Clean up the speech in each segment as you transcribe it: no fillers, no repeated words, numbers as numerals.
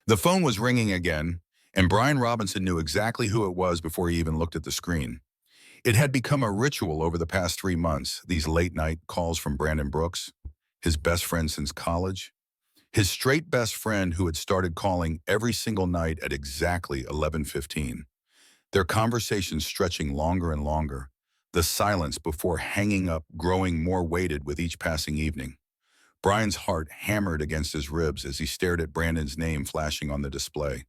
The phone was ringing again, and Brian Robinson knew exactly who it was before he even looked at the screen. It had become a ritual over the past 3 months, these late-night calls from Brandon Brooks, his best friend since college, his straight best friend who had started calling every single night at exactly 11:15. Their conversations stretching longer and longer, the silence before hanging up growing more weighted with each passing evening. Brian's heart hammered against his ribs as he stared at Brandon's name flashing on the display.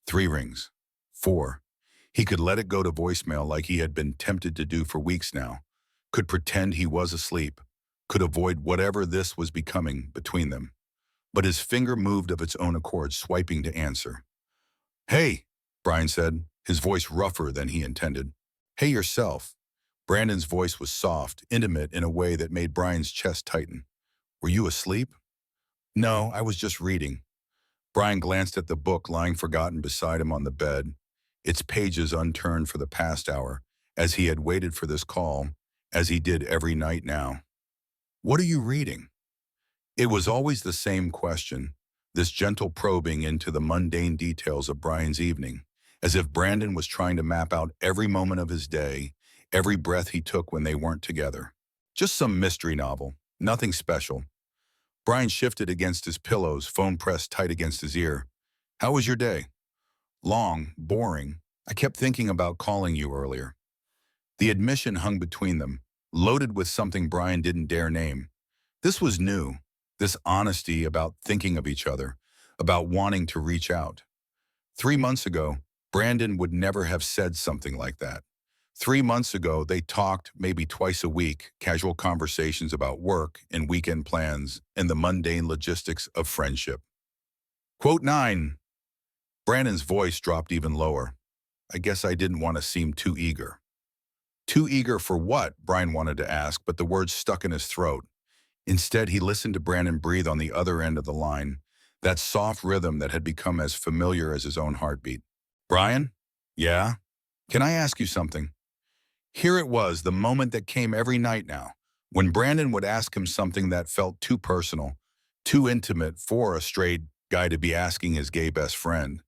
3 rings. 4. He could let it go to voicemail like he had been tempted to do for weeks now. Could pretend he was asleep. Could avoid whatever this was becoming between them. But his finger moved of its own accord, swiping to answer. "Hey," Brian said, his voice rougher than he intended. "Hey yourself." Brandon's voice was soft, intimate in a way that made Brian's chest tighten. "Were you asleep?" "No, I was just reading." Brian glanced at the book lying forgotten beside him on the bed, its pages unturned for the past hour, as he had waited for this call, as he did every night now. "What are you reading?" It was always the same question, this gentle probing into the mundane details of Brian's evening, as if Brandon was trying to map out every moment of his day, every breath he took when they weren't together. Just some mystery novel, nothing special. Brian shifted against his pillows, phone pressed tight against his ear. "How was your day?" "Long, boring. I kept thinking about calling you earlier." The admission hung between them, loaded with something Brian didn't dare name. This was new, this honesty about thinking of each other, about wanting to reach out. 3 months ago, Brandon would never have said something like that. 3 months ago, they talked maybe twice a week, casual conversations about work and weekend plans and the mundane logistics of friendship. Quote 9. Brandon's voice dropped even lower. "I guess I didn't want to seem too eager." Too eager for what? Brian wanted to ask, but the words stuck in his throat. Instead, he listened to Brandon breathe on the other end of the line, that soft rhythm that had become as familiar as his own heartbeat. "Brian? Yeah? Can I ask you something?" Here it was, the moment that came every night now, when Brandon would ask him something that felt too personal, too intimate for a straight guy to be asking his gay best friend.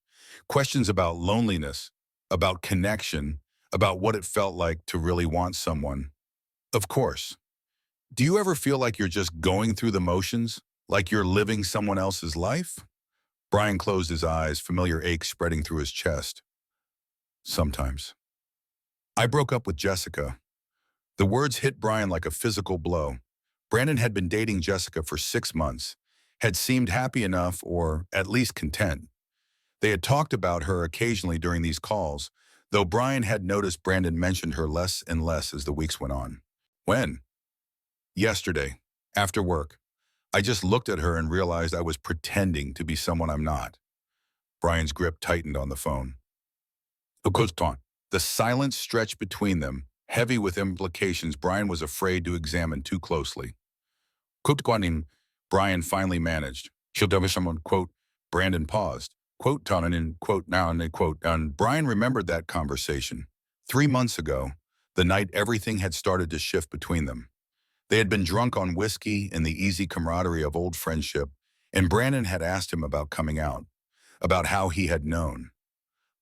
Questions about loneliness, about connection, about what it felt like to really want someone. Of course. "Do you ever feel like you're just going through the motions? Like you're living someone else's life?" Brian closed his eyes, familiar ache spreading through his chest. "Sometimes." "I broke up with Jessica." The words hit Brian like a physical blow. Brandon had been dating Jessica for 6 months, had seemed happy enough or at least content. They had talked about her occasionally during these calls, though Brian had noticed Brandon mentioned her less and less as the weeks went on. "When?" "Yesterday, after work. I just looked at her and realized I was pretending to be someone I'm not." Brian's grip tightened on the phone. The silence stretched between them, heavy with implications Brian was afraid to examine too closely. Brian finally managed. Someone, quote, Brandon paused. Quote, and quote, now, and quote, and Brian remembered that conversation. 3 months ago, the night everything had started to shift between them. They had been drunk on whiskey and the easy camaraderie of old friendship, and Brandon had asked him about coming out, about how he had known.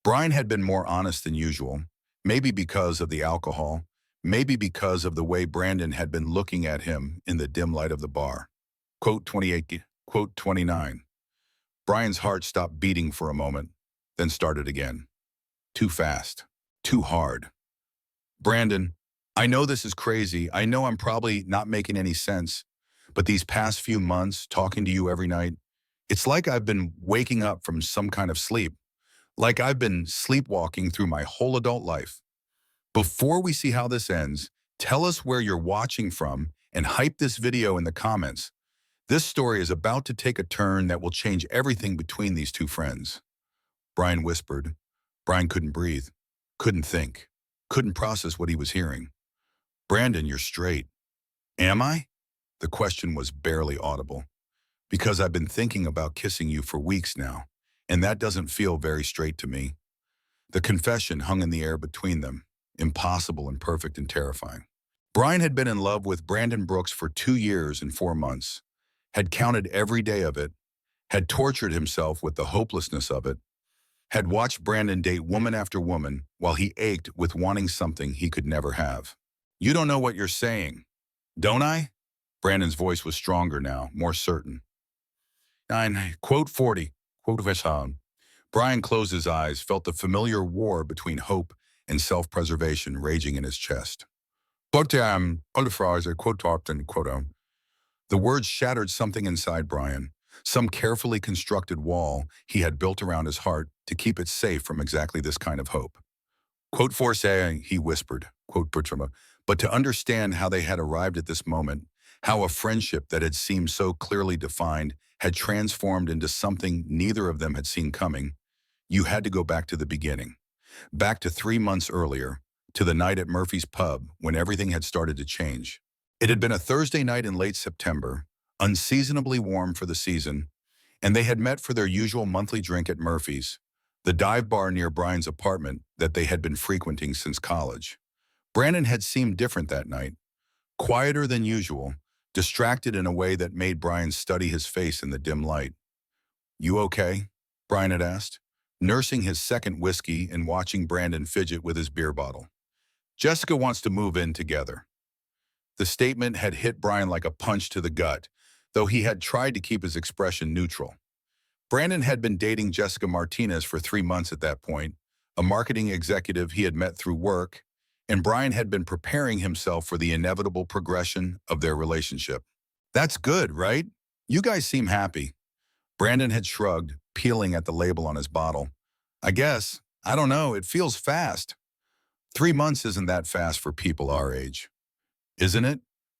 Brian had been more honest than usual, maybe because of the alcohol, maybe because of the way Brandon had been looking at him in the dim light of the bar. Quote 28, quote 29. Brian's heart stopped beating for a moment, then started again. Too fast, too hard. "Brandon, I know this is crazy. I know I'm probably not making any sense, but these past few months, talking to you every night, it's like I've been waking up from some kind of sleep, like I've been sleepwalking through my whole adult life. Before we see how this ends, tell us where you're watching from and hype this video in the comments. This story is about to take a turn that will change everything between these two friends." Brian whispered. Brian couldn't breathe, couldn't think, couldn't process what he was hearing. "Brandon, you're straight." "Am I?" The question was barely audible. "Because I've been thinking about kissing you for weeks now, and that doesn't feel very straight to me." The confession hung in the air between them, impossible and perfect and terrifying. Brian had been in love with Brandon Brooks for 2 years and 4 months, had counted every day of it, had tortured himself with the hopelessness of it, had watched Brandon date woman after woman while he ached with wanting something he could never have. You don't know what you're saying, don't I? Brandon's voice was stronger now, more certain. Nine, quote 40, quote Veshan. Brian closed his eyes, felt the familiar war between hope and self-preservation raging in his chest. But Ulfrauser, quote Tarpton, quote The words shattered something inside Brian, some carefully constructed wall he had built around his heart to keep it safe from exactly this kind of hope. Quote for saying, he whispered, quote Bertrama, but to understand how they had arrived at this moment, how a friendship that had seemed so clearly defined had transformed into something neither of them had seen coming, you had to go back to the beginning, back to 3 months earlier, to the night at Murphy's pub when everything had started to change. It had been a Thursday night in late September, unseasonably warm for the season, and they had met for their usual monthly drink at Murphy's, the dive bar near Brian's apartment that they had been frequenting since college. Brandon had seemed different that night, quieter than usual, distracted in a way that made Brian study his face in the dim light. You okay? Brian had asked, nursing his second whiskey and watching Brandon fidget with his beer bottle. Jessica wants to move in together. The statement had hit Brian like a punch to the gut, though he had tried to keep his expression neutral. Brandon had been dating Jessica Martinez for 3 months at that point, a marketing executive he had met through work, and Brian had been preparing himself for the inevitable progression of their relationship. That's good, right? You guys seem happy. Brandon had shrugged, peeling at the label on his bottle. I guess. I don't know. It feels fast. 3 months isn't that fast for people our age. Isn't it?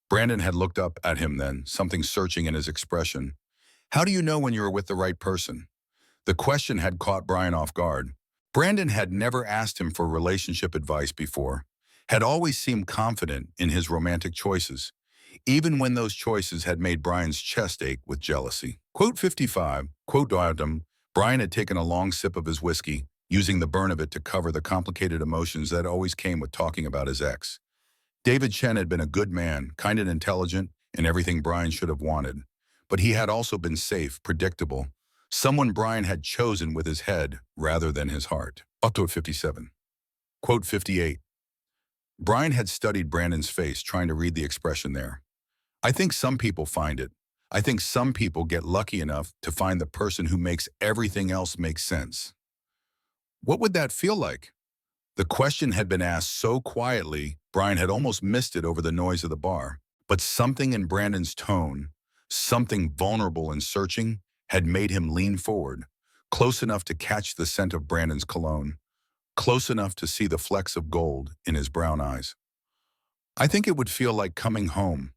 Brandon had looked up at him then, something searching in his expression. How do you know when you're with the right person? The question had caught Brian off guard. Brandon had never asked him for relationship advice before, had always seemed confident in his romantic choices, even when those choices had made Brian's chest ache with jealousy. Quote 55, quote diadem, Brian had taken a long sip of his whiskey, using the burn of it to cover the complicated emotions that always came with talking about his ex. David Chen had been a good man, kind and intelligent, and everything Brian should have wanted. But he had also been safe, predictable, someone Brian had chosen with his head rather than his heart. Up to 57. Quote 58. Brian had studied Brandon's face, trying to read the expression there. I think some people find it. I think some people get lucky enough to find the person who makes everything else make sense. What would that feel like? The question had been asked so quietly, Brian had almost missed it over the noise of the bar. But something in Brandon's tone, something vulnerable and searching, had made him lean forward, close enough to catch the scent of Brandon's cologne, close enough to see the flecks of gold in his brown eyes. I think it would feel like coming home,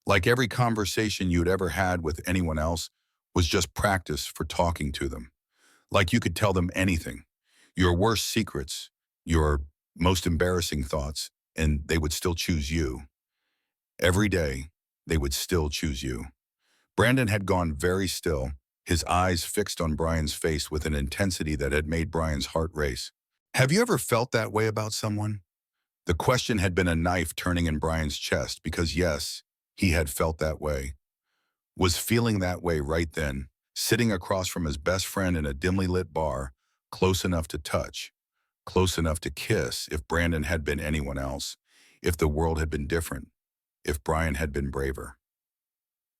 like every conversation you'd ever had with anyone else was just practice for talking to them. Like you could tell them anything, your worst secrets, your most embarrassing thoughts, and they would still choose you. Every day, they would still choose you. Brandon had gone very still, his eyes fixed on Brian's face with an intensity that had made Brian's heart race. Have you ever felt that way about someone? The question had been a knife turning in Brian's chest because yes, he had felt that way. Was feeling that way right then, sitting across from his best friend in a dimly lit bar, close enough to touch, close enough to kiss if Brandon had been anyone else, if the world had been different, if Brian had been braver.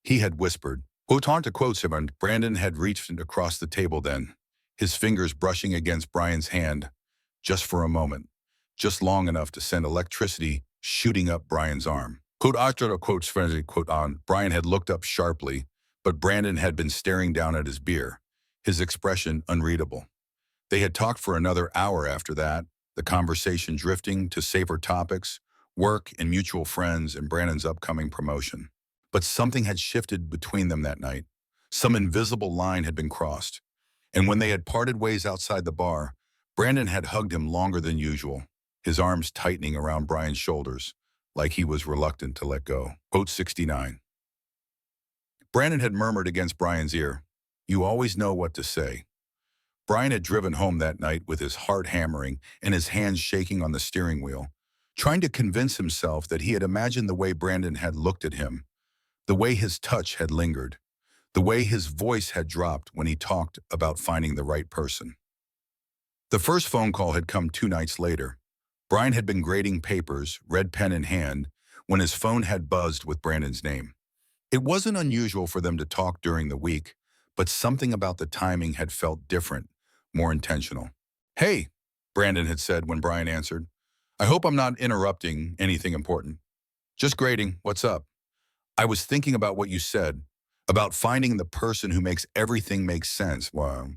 He had whispered, quote to quote someone. Brandon had reached across the table then, his fingers brushing against Brian's hand, just for a moment, just long enough to send electricity shooting up Brian's arm. Quote after quote frenzy, quote on. Brian had looked up sharply, but Brandon had been staring down at his beer, his expression unreadable. They had talked for another hour after that, the conversation drifting to safer topics, work and mutual friends and Brandon's upcoming promotion. But something had shifted between them that night. Some invisible line had been crossed. And when they had parted ways outside the bar, Brandon had hugged him longer than usual, his arms tightening around Brian's shoulders, like he was reluctant to let go. Quote 69. Brandon had murmured against Brian's ear, "You always know what to say." Brian had driven home that night with his heart hammering and his hands shaking on the steering wheel, trying to convince himself that he had imagined the way Brandon had looked at him, the way his touch had lingered, The way his voice had dropped when he talked about finding the right person. The first phone call had come 2 nights later. Brian had been grading papers, red pen in hand, when his phone had buzzed with Brandon's name. It wasn't unusual for them to talk during the week, but something about the timing had felt different, more intentional. "Hey," Brandon had said when Brian answered. "I hope I'm not interrupting anything important. Just grading, what's up? I was thinking about what you said, about finding the person who makes everything make sense." Wow.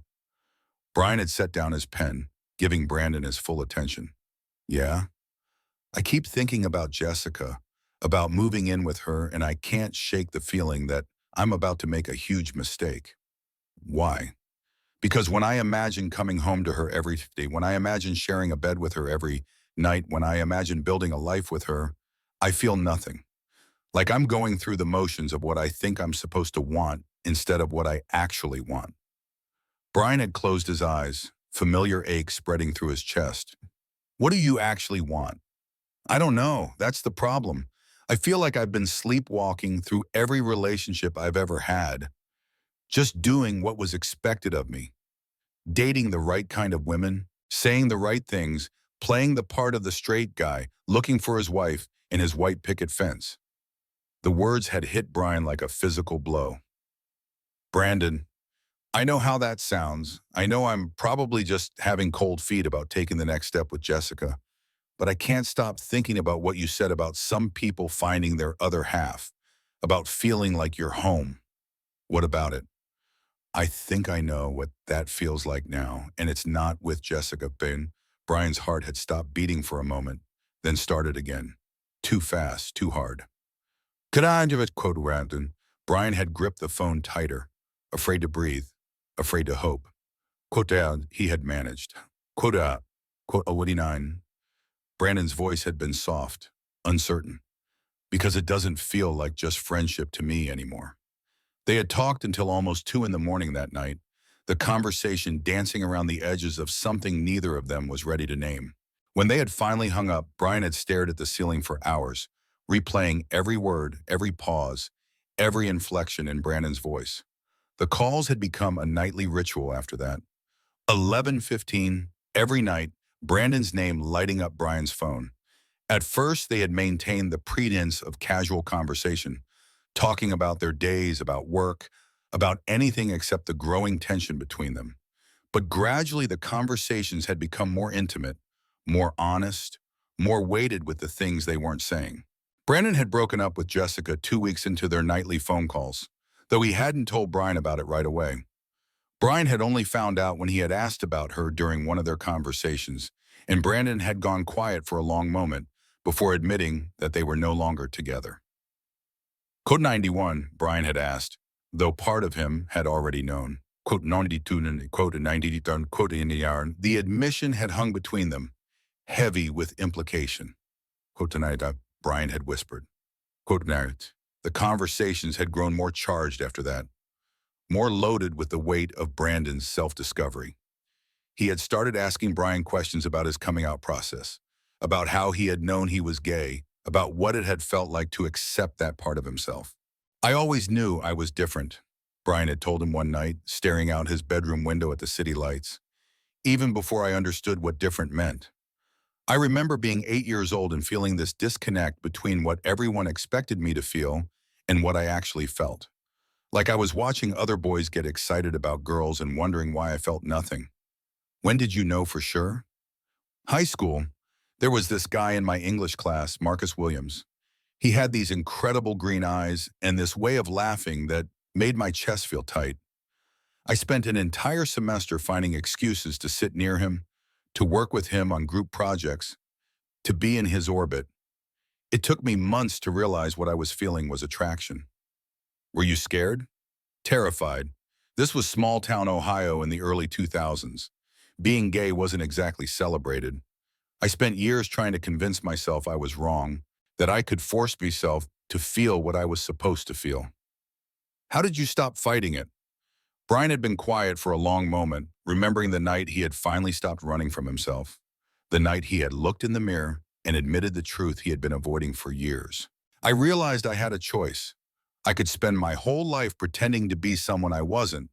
Brian had set down his pen, giving Brandon his full attention. "Yeah? I keep thinking about Jessica, about moving in with her, and I can't shake the feeling that I'm about to make a huge mistake." "Why?" "Because when I imagine coming home to her every day, when I imagine sharing a bed with her every night, when I imagine building a life with her, I feel nothing. Like I'm going through the motions of what I think I'm supposed to want instead of what I actually want." Brian had closed his eyes, familiar ache spreading through his chest. "What do you actually want?" "I don't know. That's the problem. I feel like I've been sleepwalking through every relationship I've ever had, just doing what was expected of me, dating the right kind of women, saying the right things, playing the part of the straight guy, looking for his wife and his white picket fence." The words had hit Brian like a physical blow. "Brandon, I know how that sounds. I know I'm probably just having cold feet about taking the next step with Jessica, but I can't stop thinking about what you said about some people finding their other half, about feeling like you're home. What about it?" "I think I know what that feels like now, and it's not with Jessica." Brian's heart had stopped beating for a moment, then started again. Too fast, too hard. "Could I do it?" quote Brandon. Brian had gripped the phone tighter, afraid to breathe, afraid to hope. Quote down, he had managed. Quote out, quote 089. Brandon's voice had been soft, uncertain, because it doesn't feel like just friendship to me anymore. They had talked until almost 2 in the morning that night, the conversation dancing around the edges of something neither of them was ready to name. When they had finally hung up, Brian had stared at the ceiling for hours, replaying every word, every pause, every inflection in Brandon's voice. The calls had become a nightly ritual after that. 11:15, every night, Brandon's name lighting up Brian's phone. At first, they had maintained the pretense of casual conversation, talking about their days, about work, about anything except the growing tension between them. But gradually, the conversations had become more intimate, more honest, more weighted with the things they weren't saying. Brandon had broken up with Jessica 2 weeks into their nightly phone calls, though he hadn't told Brian about it right away. Brian had only found out when he had asked about her during one of their conversations, and Brandon had gone quiet for a long moment before admitting that they were no longer together. Code 91, Brian had asked, though part of him had already known. Quote 92 and quote 90 quote in the yarn. The admission had hung between them, heavy with implication. Quote tonight, Brian had whispered. Quote narrate. The conversations had grown more charged after that, more loaded with the weight of Brandon's self-discovery. He had started asking Brian questions about his coming out process, about how he had known he was gay, about what it had felt like to accept that part of himself. "I always knew I was different," Brian had told him one night, staring out his bedroom window at the city lights, "even before I understood what different meant. I remember being 8 years old and feeling this disconnect between what everyone expected me to feel and what I actually felt. Like I was watching other boys get excited about girls and wondering why I felt nothing." "When did you know for sure?" "High school. There was this guy in my English class, Marcus Williams. He had these incredible green eyes and this way of laughing that made my chest feel tight. I spent an entire semester finding excuses to sit near him, to work with him on group projects, to be in his orbit. It took me months to realize what I was feeling was attraction." "Were you scared?" "Terrified. This was small-town Ohio in the early 2000s. Being gay wasn't exactly celebrated. I spent years trying to convince myself I was wrong, that I could force myself to feel what I was supposed to feel." "How did you stop fighting it?" Brian had been quiet for a long moment, remembering the night he had finally stopped running from himself, the night he had looked in the mirror and admitted the truth he had been avoiding for years. "I realized I had a choice. I could spend my whole life pretending to be someone I wasn't,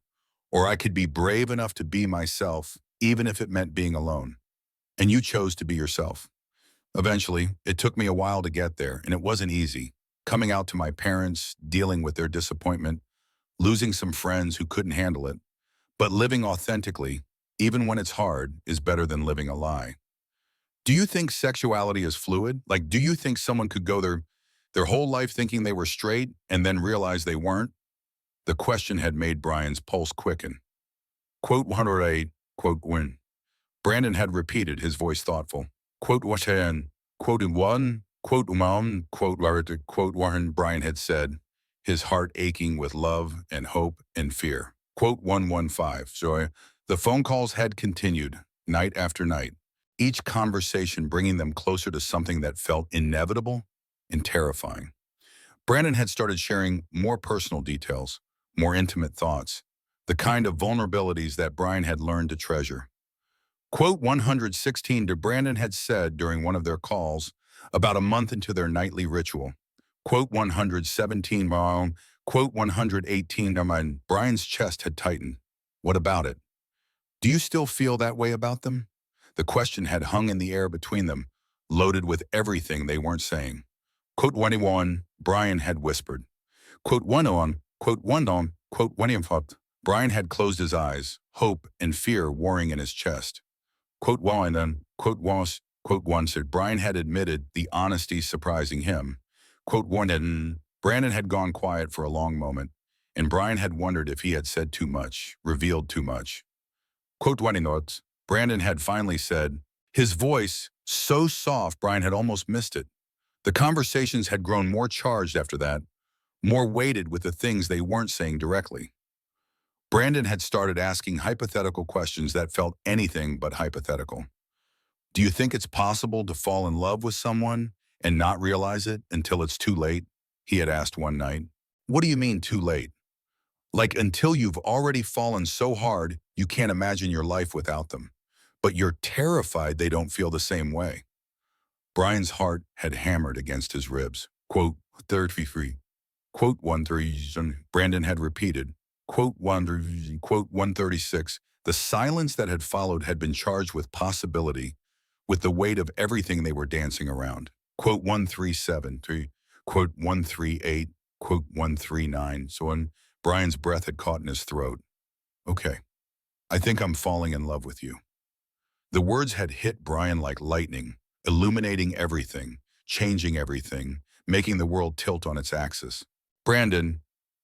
or I could be brave enough to be myself, even if it meant being alone. And you chose to be yourself. Eventually, it took me a while to get there, and it wasn't easy. Coming out to my parents, dealing with their disappointment, losing some friends who couldn't handle it. But living authentically, even when it's hard, is better than living a lie. Do you think sexuality is fluid? Like, do you think someone could go their whole life thinking they were straight and then realize they weren't? The question had made Brian's pulse quicken. Quote 108, quote when. Brandon had repeated, his voice thoughtful. Quote Washan, quote one, quote quote Warren, quote Warren, Brian had said, his heart aching with love and hope and fear. Quote 115. So the phone calls had continued, night after night, each conversation bringing them closer to something that felt inevitable and terrifying. Brandon had started sharing more personal details, more intimate thoughts, the kind of vulnerabilities that Brian had learned to treasure. Quote 116 to Brandon had said during one of their calls about a month into their nightly ritual. Quote 117, quote 118, Brian's chest had tightened. What about it? Do you still feel that way about them? The question had hung in the air between them, loaded with everything they weren't saying. Quote 21, Brian had whispered. Quote 1 quote 1 quote 1. Brian had closed his eyes, hope and fear warring in his chest. Quote 1, quote 1, quote 1 said Brian had admitted the honesty surprising him. Quote 1, and Brandon had gone quiet for a long moment, and Brian had wondered if he had said too much, revealed too much. Quote 20 notes, Brandon had finally said, his voice so soft Brian had almost missed it. The conversations had grown more charged after that, more weighted with the things they weren't saying directly. Brandon had started asking hypothetical questions that felt anything but hypothetical. Do you think it's possible to fall in love with someone and not realize it until it's too late? He had asked one night. What do you mean too late? Like until you've already fallen so hard you can't imagine your life without them, but you're terrified they don't feel the same way. Brian's heart had hammered against his ribs. Quote, 33. Quote 130, Brandon had repeated. Quote 136. The silence that had followed had been charged with possibility, with the weight of everything they were dancing around. Quote 137, quote 138, quote 139. So when Brian's breath had caught in his throat. Okay, I think I'm falling in love with you. The words had hit Brian like lightning, illuminating everything, changing everything, making the world tilt on its axis. Brandon,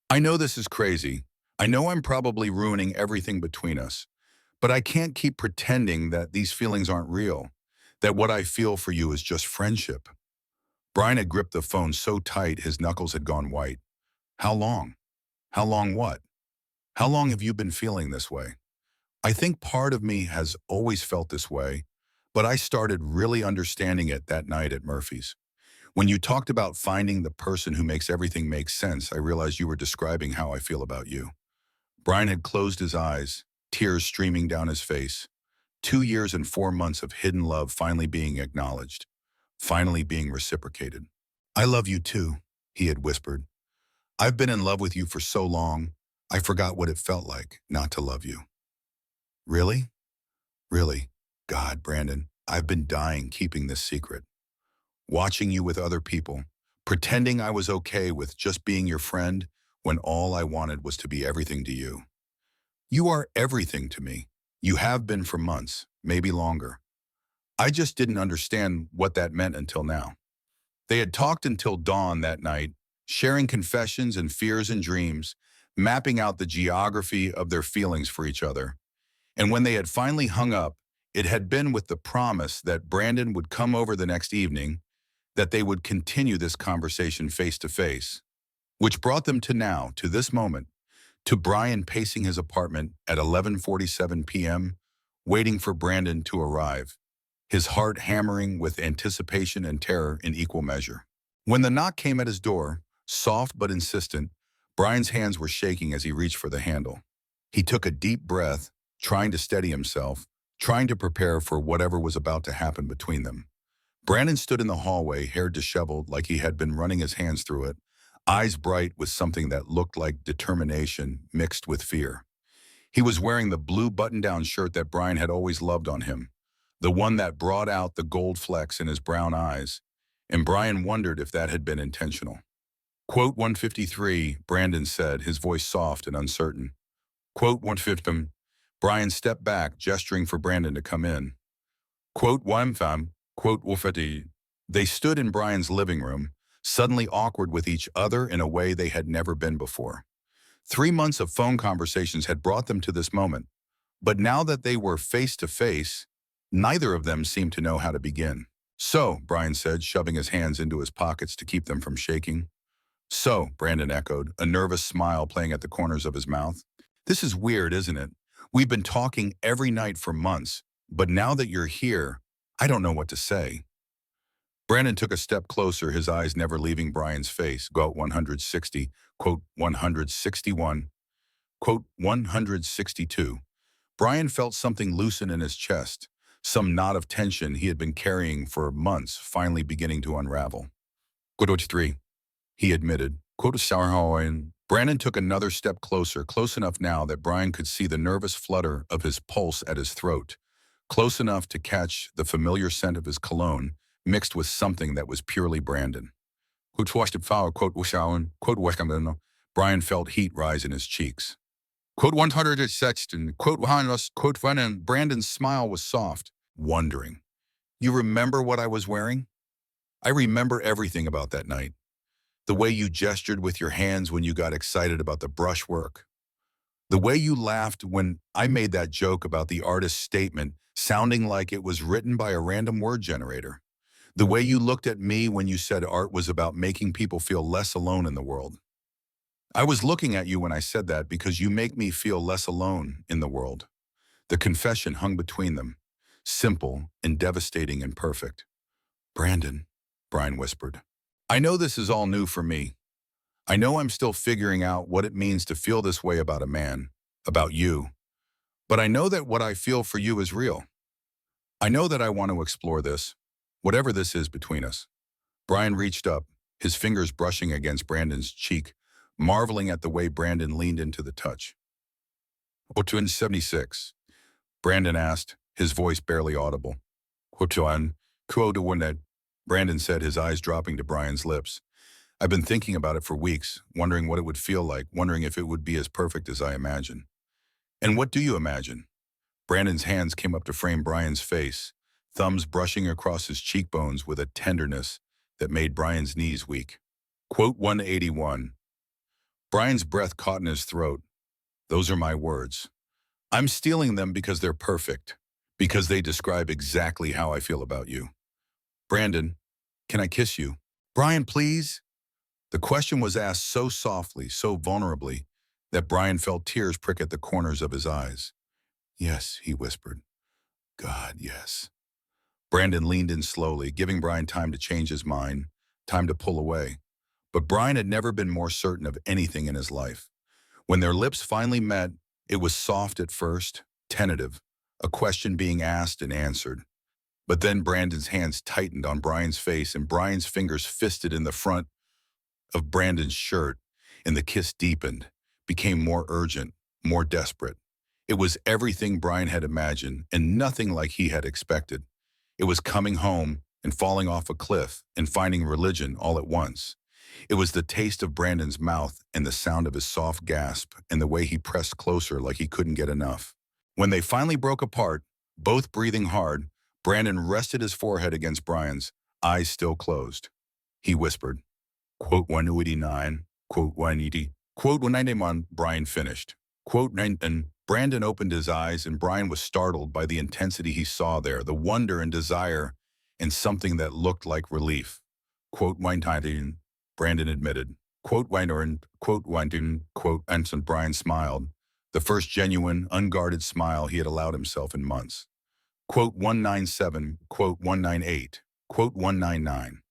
I know this is crazy. I know I'm probably ruining everything between us, but I can't keep pretending that these feelings aren't real, that what I feel for you is just friendship. Brian had gripped the phone so tight his knuckles had gone white. How long? How long what? How long have you been feeling this way? I think part of me has always felt this way, but I started really understanding it that night at Murphy's. When you talked about finding the person who makes everything make sense, I realized you were describing how I feel about you. Brian had closed his eyes, tears streaming down his face. 2 years and 4 months of hidden love finally being acknowledged, finally being reciprocated. I love you too, he had whispered. I've been in love with you for so long, I forgot what it felt like not to love you. Really? Really? God, Brandon, I've been dying keeping this secret. Watching you with other people, pretending I was okay with just being your friend when all I wanted was to be everything to you. You are everything to me. You have been for months, maybe longer. I just didn't understand what that meant until now. They had talked until dawn that night, sharing confessions and fears and dreams, mapping out the geography of their feelings for each other. And when they had finally hung up, it had been with the promise that Brandon would come over the next evening, that they would continue this conversation face to face, which brought them to now, to this moment, to Brian pacing his apartment at 11:47 p.m., waiting for Brandon to arrive, his heart hammering with anticipation and terror in equal measure. When the knock came at his door, soft but insistent, Brian's hands were shaking as he reached for the handle. He took a deep breath, trying to steady himself, trying to prepare for whatever was about to happen between them. Brandon stood in the hallway, hair disheveled like he had been running his hands through it, eyes bright with something that looked like determination mixed with fear. He was wearing the blue button-down shirt that Brian had always loved on him, the one that brought out the gold flecks in his brown eyes, and Brian wondered if that had been intentional. Quote 153, Brandon said, his voice soft and uncertain. Quote 150, Brian stepped back, gesturing for Brandon to come in. Quote 150, quote 150. They stood in Brian's living room, suddenly awkward with each other in a way they had never been before. 3 months of phone conversations had brought them to this moment, but now that they were face to face, neither of them seemed to know how to begin. So, Brian said, shoving his hands into his pockets to keep them from shaking. So, Brandon echoed, a nervous smile playing at the corners of his mouth. This is weird, isn't it? We've been talking every night for months, but now that you're here, I don't know what to say. Brandon took a step closer, his eyes never leaving Brian's face. Quote 160, quote 161, quote 162. Brian felt something loosen in his chest, some knot of tension he had been carrying for months finally beginning to unravel. Quote 3, he admitted. Quote Sauerhoen. Brandon took another step closer, close enough now that Brian could see the nervous flutter of his pulse at his throat, close enough to catch the familiar scent of his cologne, mixed with something that was purely Brandon. Quote, Brian felt heat rise in his cheeks. Quote 116, quote 100, quote 1, Brandon's smile was soft, wondering. You remember what I was wearing? I remember everything about that night. The way you gestured with your hands when you got excited about the brushwork. The way you laughed when I made that joke about the artist's statement sounding like it was written by a random word generator. The way you looked at me when you said art was about making people feel less alone in the world. I was looking at you when I said that because you make me feel less alone in the world. The confession hung between them, simple and devastating and perfect. Brandon, Brian whispered. I know this is all new for me. I know I'm still figuring out what it means to feel this way about a man, about you. But I know that what I feel for you is real. I know that I want to explore this, whatever this is between us. Brian reached up, his fingers brushing against Brandon's cheek, marveling at the way Brandon leaned into the touch. What 276? Brandon asked, his voice barely audible. Quotuan, quotuanet, Brandon said, his eyes dropping to Brian's lips. I've been thinking about it for weeks, wondering what it would feel like, wondering if it would be as perfect as I imagine. And what do you imagine? Brandon's hands came up to frame Brian's face, thumbs brushing across his cheekbones with a tenderness that made Brian's knees weak. Quote 181. Brian's breath caught in his throat. Those are my words. I'm stealing them because they're perfect, because they describe exactly how I feel about you. Brandon, can I kiss you? Brian, please? The question was asked so softly, so vulnerably, that Brian felt tears prick at the corners of his eyes. Yes, he whispered. God, yes. Brandon leaned in slowly, giving Brian time to change his mind, time to pull away. But Brian had never been more certain of anything in his life. When their lips finally met, it was soft at first, tentative, a question being asked and answered. But then Brandon's hands tightened on Brian's face and Brian's fingers fisted in the front of Brandon's shirt, and the kiss deepened, became more urgent, more desperate. It was everything Brian had imagined and nothing like he had expected. It was coming home and falling off a cliff and finding religion all at once. It was the taste of Brandon's mouth and the sound of his soft gasp and the way he pressed closer like he couldn't get enough. When they finally broke apart, both breathing hard, Brandon rested his forehead against Brian's, eyes still closed. He whispered, quote 189, quote 180, quote 191, Brian finished. Quote 9, and Brandon opened his eyes and Brian was startled by the intensity he saw there, the wonder and desire, and something that looked like relief. Quote 119, Brandon admitted. Quote Weiner, quote Weinton, quote Ensign. Brian smiled, the first genuine, unguarded smile he had allowed himself in months. Quote 197, quote 198, quote 199.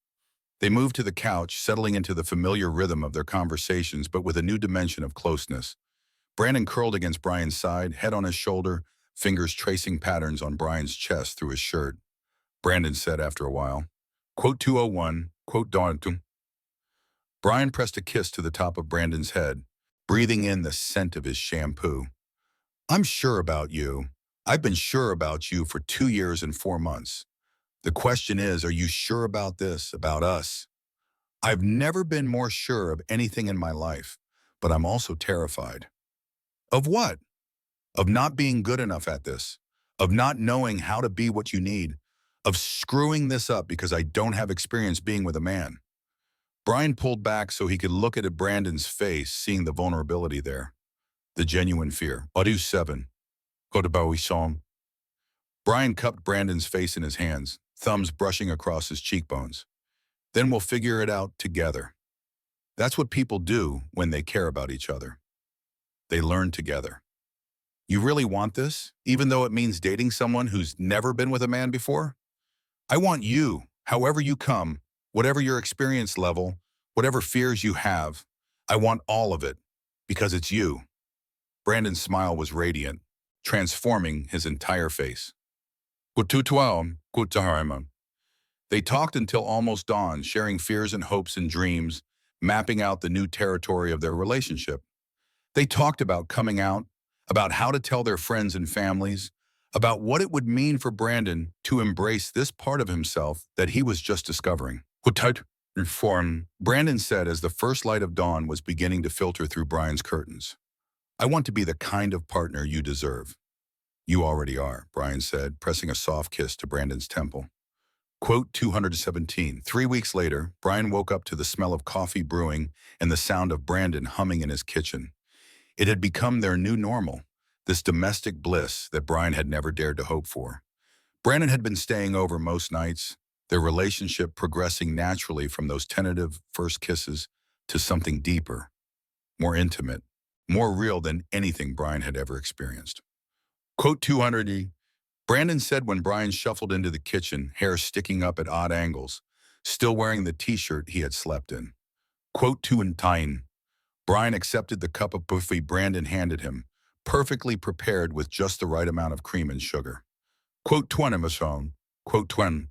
They moved to the couch, settling into the familiar rhythm of their conversations, but with a new dimension of closeness. Brandon curled against Brian's side, head on his shoulder, fingers tracing patterns on Brian's chest through his shirt. Brandon said after a while, quote 201, quote Dauntum. Brian pressed a kiss to the top of Brandon's head, breathing in the scent of his shampoo. I'm sure about you. I've been sure about you for 2 years and 4 months. The question is, are you sure about this, about us? I've never been more sure of anything in my life, but I'm also terrified. Of what? Of not being good enough at this, of not knowing how to be what you need, of screwing this up because I don't have experience being with a man. Brian pulled back so he could look at Brandon's face, seeing the vulnerability there, the genuine fear. Adu 7. Kodabawi. Brian cupped Brandon's face in his hands, thumbs brushing across his cheekbones. Then we'll figure it out together. That's what people do when they care about each other. They learn together. You really want this, even though it means dating someone who's never been with a man before? I want you, however you come, whatever your experience level, whatever fears you have, I want all of it, because it's you. Brandon's smile was radiant, transforming his entire face. Kututuaom, kutaharimon. They talked until almost dawn, sharing fears and hopes and dreams, mapping out the new territory of their relationship. They talked about coming out, about how to tell their friends and families, about what it would mean for Brandon to embrace this part of himself that he was just discovering. Hutut inform, Brandon said as the first light of dawn was beginning to filter through Brian's curtains. I want to be the kind of partner you deserve. You already are, Brian said, pressing a soft kiss to Brandon's temple. Quote 217. 3 weeks later, Brian woke up to the smell of coffee brewing and the sound of Brandon humming in his kitchen. It had become their new normal, this domestic bliss that Brian had never dared to hope for. Brandon had been staying over most nights, their relationship progressing naturally from those tentative first kisses to something deeper, more intimate, more real than anything Brian had ever experienced. Quote 200. Brandon said when Brian shuffled into the kitchen, hair sticking up at odd angles, still wearing the t-shirt he had slept in. Quote 209. Brian accepted the cup of coffee Brandon handed him, perfectly prepared with just the right amount of cream and sugar. Quote 20. Quote 20.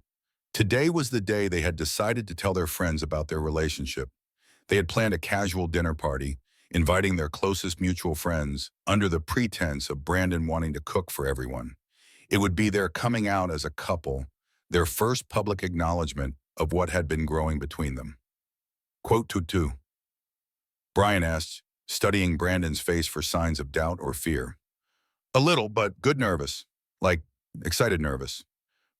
Today was the day they had decided to tell their friends about their relationship. They had planned a casual dinner party, inviting their closest mutual friends, under the pretense of Brandon wanting to cook for everyone. It would be their coming out as a couple, their first public acknowledgement of what had been growing between them. Quote 22. Brian asked, studying Brandon's face for signs of doubt or fear. A little, but good nervous. Like, excited nervous.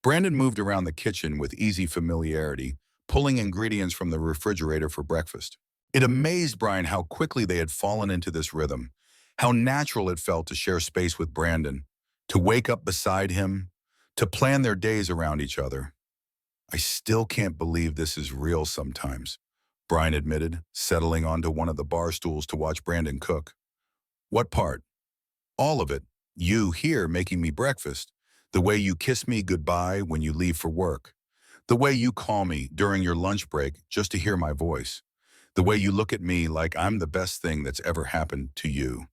Brandon moved around the kitchen with easy familiarity, pulling ingredients from the refrigerator for breakfast. It amazed Brian how quickly they had fallen into this rhythm, how natural it felt to share space with Brandon, to wake up beside him, to plan their days around each other. I still can't believe this is real sometimes, Brian admitted, settling onto one of the bar stools to watch Brandon cook. What part? All of it. You here making me breakfast, the way you kiss me goodbye when you leave for work, the way you call me during your lunch break just to hear my voice, the way you look at me like I'm the best thing that's ever happened to you.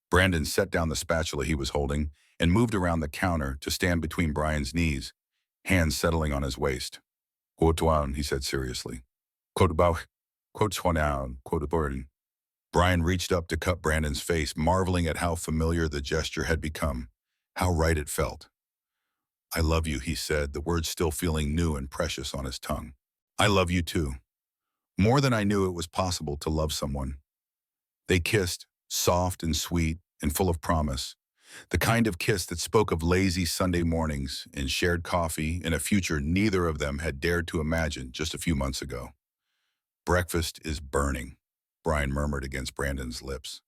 Brandon set down the spatula he was holding and moved around the counter to stand between Brian's knees, hands settling on his waist. Quotuan, he said seriously. Quotubau, quotuan, quotuborn. Brian reached up to cup Brandon's face, marveling at how familiar the gesture had become, how right it felt. I love you, he said, the words still feeling new and precious on his tongue. I love you too. More than I knew it was possible to love someone. They kissed, soft and sweet and full of promise, the kind of kiss that spoke of lazy Sunday mornings and shared coffee in a future neither of them had dared to imagine just a few months ago. Breakfast is burning, Brian murmured against Brandon's lips.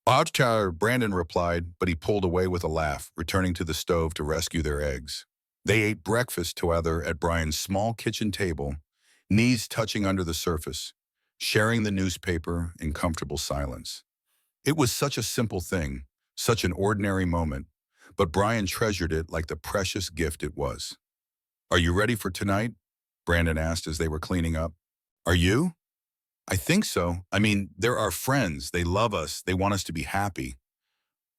Brandon replied, but he pulled away with a laugh, returning to the stove to rescue their eggs. They ate breakfast together at Brian's small kitchen table, knees touching under the surface, sharing the newspaper in comfortable silence. It was such a simple thing, such an ordinary moment, but Brian treasured it like the precious gift it was. Are you ready for tonight? Brandon asked as they were cleaning up. Are you? I think so. I mean, they're our friends. They love us. They want us to be happy.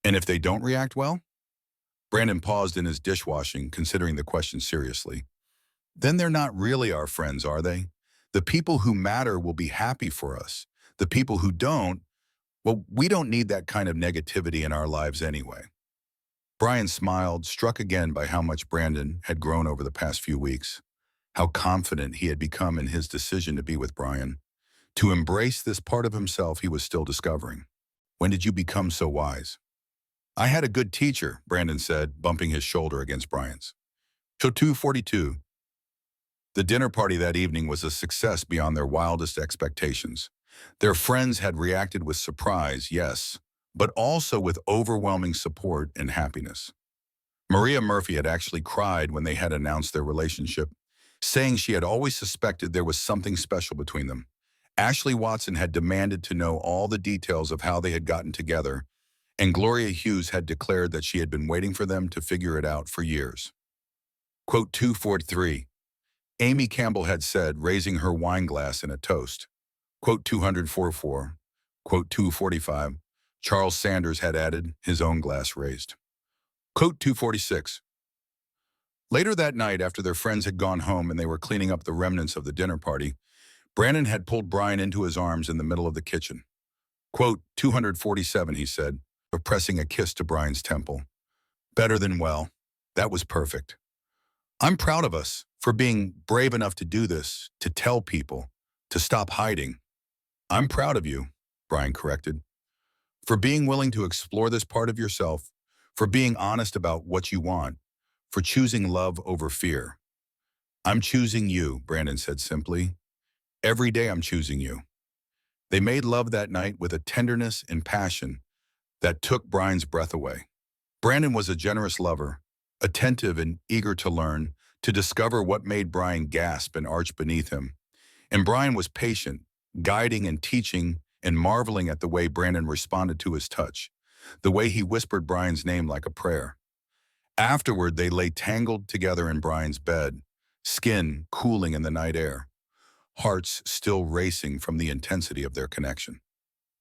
And if they don't react well? Brandon paused in his dishwashing, considering the question seriously. Then they're not really our friends, are they? The people who matter will be happy for us. The people who don't, well, we don't need that kind of negativity in our lives anyway. Brian smiled, struck again by how much Brandon had grown over the past few weeks, how confident he had become in his decision to be with Brian, to embrace this part of himself he was still discovering. When did you become so wise? I had a good teacher, Brandon said, bumping his shoulder against Brian's. So 242. The dinner party that evening was a success beyond their wildest expectations. Their friends had reacted with surprise, yes, but also with overwhelming support and happiness. Maria Murphy had actually cried when they had announced their relationship, saying she had always suspected there was something special between them. Ashley Watson had demanded to know all the details of how they had gotten together, and Gloria Hughes had declared that she had been waiting for them to figure it out for years. Quote 243. Amy Campbell had said, raising her wine glass in a toast. Quote 244. Quote 245. Charles Sanders had added, his own glass raised. Quote 246. Later that night, after their friends had gone home and they were cleaning up the remnants of the dinner party, Brandon had pulled Brian into his arms in the middle of the kitchen. Quote 247, he said, pressing a kiss to Brian's temple. Better than well. That was perfect. I'm proud of us for being brave enough to do this, to tell people, to stop hiding. I'm proud of you, Brian corrected, for being willing to explore this part of yourself, for being honest about what you want, for choosing love over fear. I'm choosing you, Brandon said simply. Every day I'm choosing you. They made love that night with a tenderness and passion that took Brian's breath away. Brandon was a generous lover, attentive and eager to learn, to discover what made Brian gasp and arch beneath him. And Brian was patient, guiding and teaching and marveling at the way Brandon responded to his touch, the way he whispered Brian's name like a prayer. Afterward, they lay tangled together in Brian's bed, skin cooling in the night air, hearts still racing from the intensity of their connection.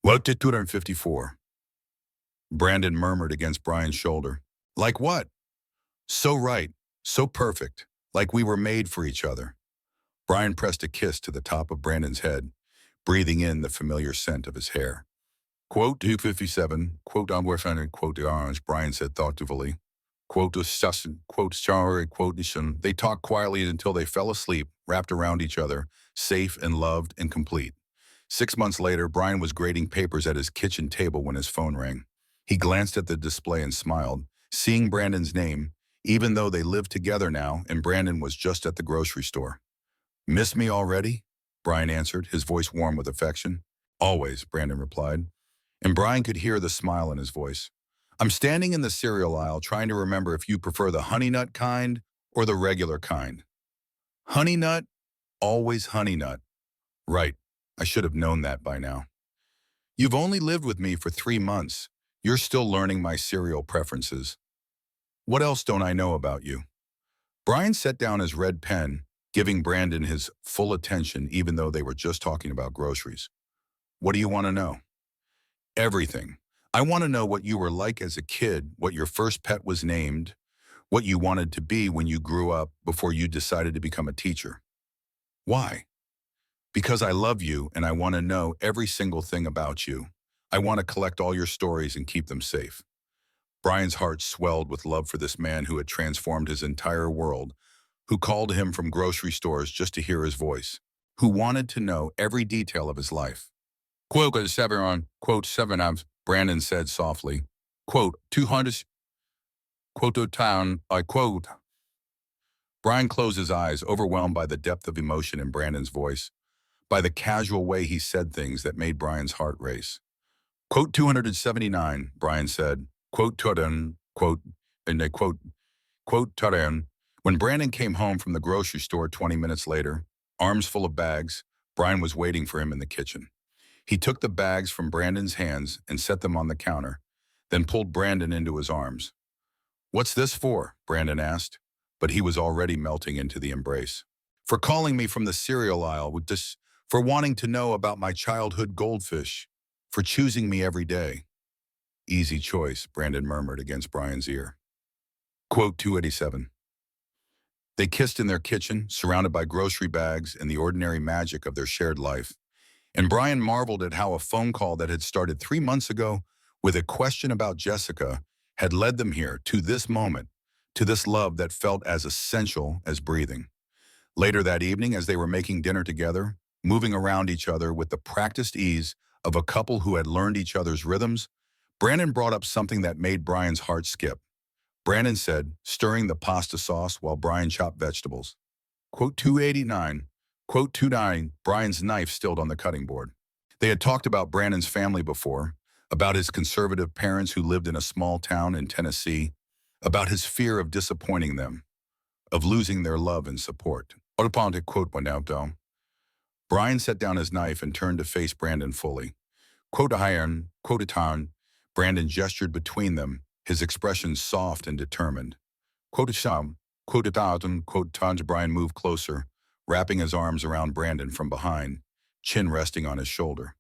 What did 254? Brandon murmured against Brian's shoulder. Like what? So right, so perfect, like we were made for each other. Brian pressed a kiss to the top of Brandon's head, breathing in the familiar scent of his hair. Quote 257, quote unworth quote the orange, Brian said thoughtfully. Quote discussion, quote sorry, quote nation. They talked quietly until they fell asleep, wrapped around each other, safe and loved and complete. 6 months later, Brian was grading papers at his kitchen table when his phone rang. He glanced at the display and smiled, seeing Brandon's name, even though they lived together now and Brandon was just at the grocery store. Miss me already? Brian answered, his voice warm with affection. Always, Brandon replied, and Brian could hear the smile in his voice. I'm standing in the cereal aisle trying to remember if you prefer the honey nut kind or the regular kind. Honey nut? Always honey nut. Right, I should have known that by now. You've only lived with me for 3 months. You're still learning my cereal preferences. What else don't I know about you? Brian set down his red pen, giving Brandon his full attention even though they were just talking about groceries. What do you want to know? Everything. I want to know what you were like as a kid, what your first pet was named, what you wanted to be when you grew up before you decided to become a teacher. Why? Because I love you and I want to know every single thing about you. I want to collect all your stories and keep them safe. Brian's heart swelled with love for this man who had transformed his entire world, who called him from grocery stores just to hear his voice, who wanted to know every detail of his life. Quote 7 on, quote 7 of, Brandon said softly. Quote 200, quote to town, I quote. Brian closed his eyes, overwhelmed by the depth of emotion in Brandon's voice, by the casual way he said things that made Brian's heart race. Quote 279, Brian said. Quote Turan, quote, and they quote Turan. When Brandon came home from the grocery store 20 minutes later, arms full of bags, Brian was waiting for him in the kitchen. He took the bags from Brandon's hands and set them on the counter, then pulled Brandon into his arms. What's this for? Brandon asked, but he was already melting into the embrace. For calling me from the cereal aisle with this, for wanting to know about my childhood goldfish, for choosing me every day. Easy choice, Brandon murmured against Brian's ear. Quote 287. They kissed in their kitchen, surrounded by grocery bags and the ordinary magic of their shared life. And Brian marveled at how a phone call that had started 3 months ago with a question about Jessica had led them here to this moment, to this love that felt as essential as breathing. Later that evening, as they were making dinner together, moving around each other with the practiced ease of a couple who had learned each other's rhythms, Brandon brought up something that made Brian's heart skip. Brandon said, stirring the pasta sauce while Brian chopped vegetables. Quote 289. Quote 29, Brian's knife stilled on the cutting board. They had talked about Brandon's family before, about his conservative parents who lived in a small town in Tennessee, about his fear of disappointing them, of losing their love and support. Quote went out though. Brian set down his knife and turned to face Brandon fully. Quote iron, quote a town. Brandon gestured between them, his expression soft and determined. Quote sham, quote a quote tons. Brian moved closer, wrapping his arms around Brandon from behind, chin resting on his shoulder.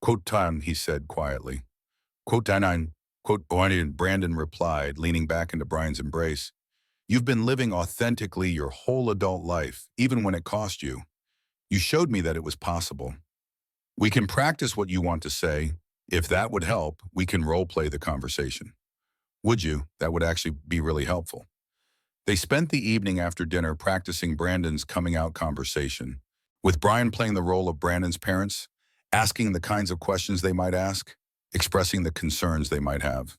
Quote tan, he said quietly. Quote nine, quote Brandon replied, leaning back into Brian's embrace. You've been living authentically your whole adult life, even when it cost you. You showed me that it was possible. We can practice what you want to say. If that would help, we can role-play the conversation. Would you? That would actually be really helpful. They spent the evening after dinner practicing Brandon's coming-out conversation, with Brian playing the role of Brandon's parents, asking the kinds of questions they might ask, expressing the concerns they might have.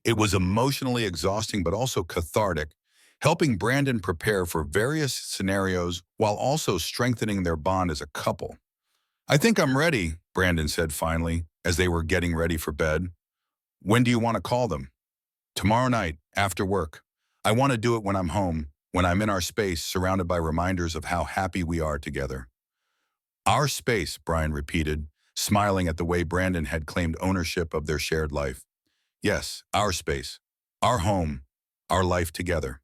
It was emotionally exhausting but also cathartic, helping Brandon prepare for various scenarios while also strengthening their bond as a couple. I think I'm ready, Brandon said finally, as they were getting ready for bed. When do you want to call them? Tomorrow night, after work. I want to do it when I'm home, when I'm in our space, surrounded by reminders of how happy we are together. Our space, Brian repeated, smiling at the way Brandon had claimed ownership of their shared life. Yes, our space, our home, our life together.